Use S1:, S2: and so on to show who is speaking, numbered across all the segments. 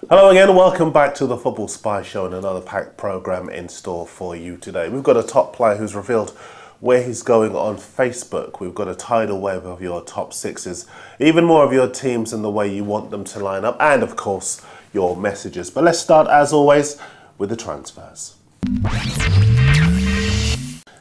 S1: Hello again, welcome back to the Football Spy Show and another packed programme in store for you today. We've got a top player who's revealed where he's going on Facebook. We've got a tidal wave of your top sixes, even more of your teams and the way you want them to line up, and of course your messages. But let's start as always with the transfers.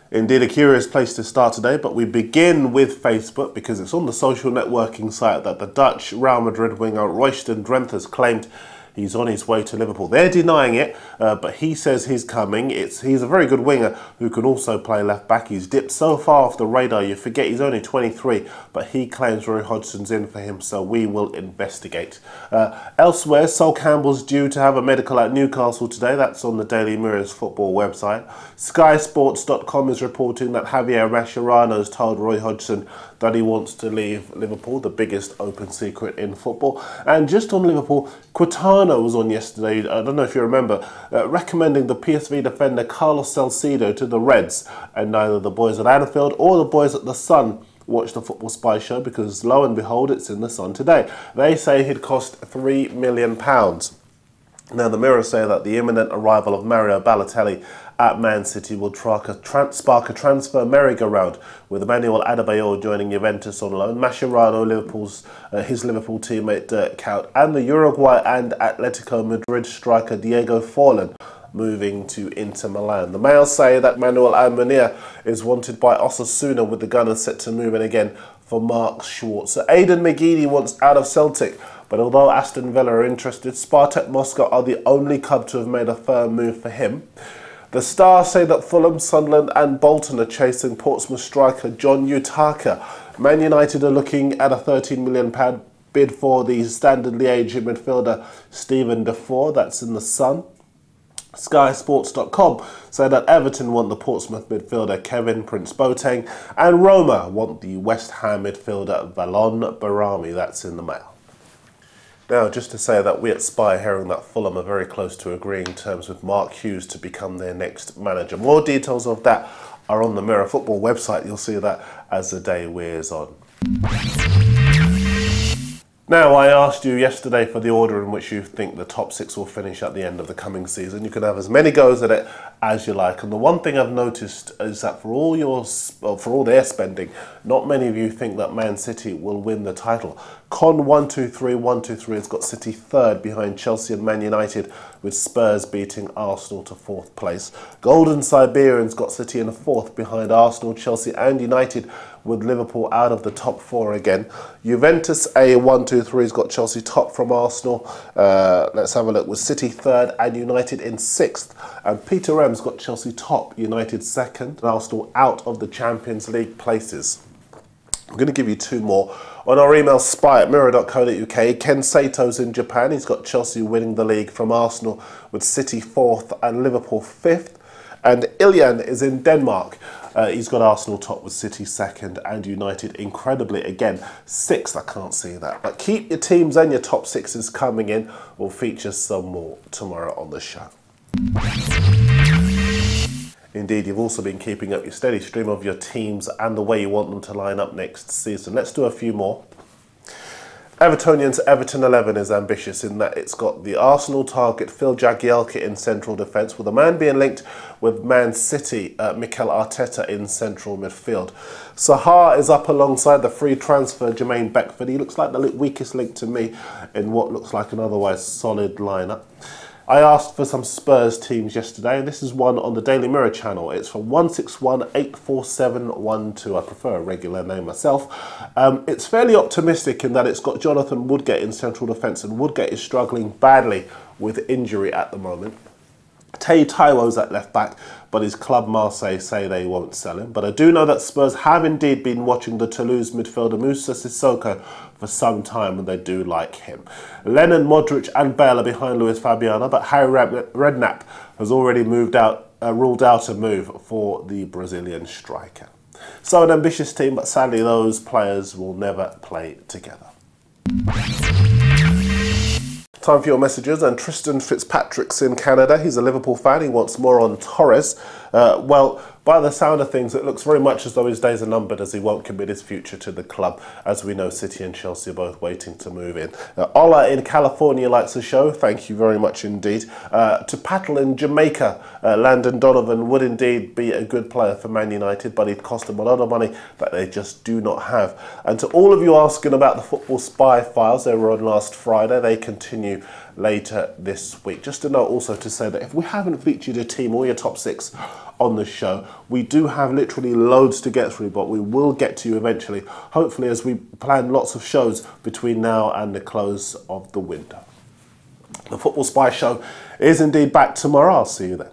S1: Indeed, a curious place to start today, but we begin with Facebook because it's on the social networking site that the Dutch Real Madrid winger Royston Drenthe has claimed he's on his way to Liverpool. They're denying it, but he says he's coming. He's a very good winger who can also play left back. He's dipped so far off the radar, you forget he's only 23, but he claims Roy Hodgson's in for him, so we will investigate. Elsewhere, Sol Campbell's due to have a medical at Newcastle today. That's on the Daily Mirror's football website. SkySports.com is reporting that Javier Macherano has told Roy Hodgson that he wants to leave Liverpool, the biggest open secret in football. And just on Liverpool, Quintana was on yesterday, I don't know if you remember, recommending the PSV defender Carlos Salcedo to the Reds, and neither the boys at Anfield or the boys at the Sun watch the Football Spy Show because lo and behold it's in the Sun today. They say he'd cost £3 million. Now the Mirror say that the imminent arrival of Mario Balotelli at Man City will spark a transfer merry-go-round, with Manuel joining Juventus on loan, Macherano, his Liverpool teammate Dirk Kuyt, and the Uruguay and Atletico Madrid striker Diego Forlan moving to Inter Milan. The Mail say that Manuel Almunia is wanted by Osasuna, with the Gunners set to move in again for Mark Schwartz. So Aidan McGeady wants out of Celtic, but although Aston Villa are interested, Spartak Moscow are the only club to have made a firm move for him. The Star say that Fulham, Sunderland and Bolton are chasing Portsmouth striker John Utaka. Man United are looking at a £13 million bid for the Standard Liège midfielder Stephen Defoe. That's in the Sun. SkySports.com say that Everton want the Portsmouth midfielder Kevin Prince Boateng, and Roma want the West Ham midfielder Valon Barami. That's in the Mail. Now, just to say that we at Spy are hearing that Fulham are very close to agreeing terms with Mark Hughes to become their next manager. More details of that are on the Mirror Football website. You'll see that as the day wears on. Now, I asked you yesterday for the order in which you think the top six will finish at the end of the coming season. You can have as many goes at it as you like. And the one thing I've noticed is that for all their spending, not many of you think that Man City will win the title. Con123 has got City third behind Chelsea and Man United, with Spurs beating Arsenal to fourth place. Golden Siberian's got City in fourth behind Arsenal, Chelsea and United, with Liverpool out of the top four again. Juventus A123 has got Chelsea top from Arsenal. Let's have a look, with City third and United in sixth. And Peter M's got Chelsea top, United second, and Arsenal out of the Champions League places. I'm going to give you two more. On our email spy@mirror.co.uk, Ken Sato's in Japan. He's got Chelsea winning the league from Arsenal, with City fourth and Liverpool fifth. And Ilyan is in Denmark. He's got Arsenal top, with City second and United, incredibly, again, sixth. I can't see that. But keep your teams and your top sixes coming in. We'll feature some more tomorrow on the show. Indeed, you've also been keeping up your steady stream of your teams and the way you want them to line up next season. Let's do a few more. Evertonians' Everton 11 is ambitious in that it's got the Arsenal target Phil Jagielka in central defence, with a man being linked with Man City, Mikel Arteta in central midfield. Sahar is up alongside the free transfer Jermaine Beckford. He looks like the weakest link to me in what looks like an otherwise solid lineup. I asked for some Spurs teams yesterday, and this is one on the Daily Mirror channel. It's from 161-84712. I prefer a regular name myself. It's fairly optimistic in that it's got Jonathan Woodgate in central defence, and Woodgate is struggling badly with injury at the moment. Tay Taiwo's at left back, but his club Marseille say they won't sell him. But I do know that Spurs have indeed been watching the Toulouse midfielder Moussa Sissoko for some time, and they do like him. Lennon, Modric and Bale are behind Luis Fabiano, but Harry Redknapp has already ruled out a move for the Brazilian striker. So an ambitious team, but sadly those players will never play together. Time for your messages, and Tristan Fitzpatrick's in Canada. He's a Liverpool fan. He wants more on Torres. Well, by the sound of things, it looks very much as though his days are numbered, as he won't commit his future to the club. As we know, City and Chelsea are both waiting to move in. Ola in California likes the show. Thank you very much indeed. To Patel in Jamaica, Landon Donovan would indeed be a good player for Man United, but he'd cost them a lot of money that they just do not have. And to all of you asking about the Football Spy files, they were on last Friday. They continue later this week. Just a note also to say that if we haven't featured a team or your top 6 on the show, we do have literally loads to get through, but we will get to you eventually, hopefully, as we plan lots of shows between now and the close of the window. The Football Spy show is indeed back tomorrow. I'll see you then.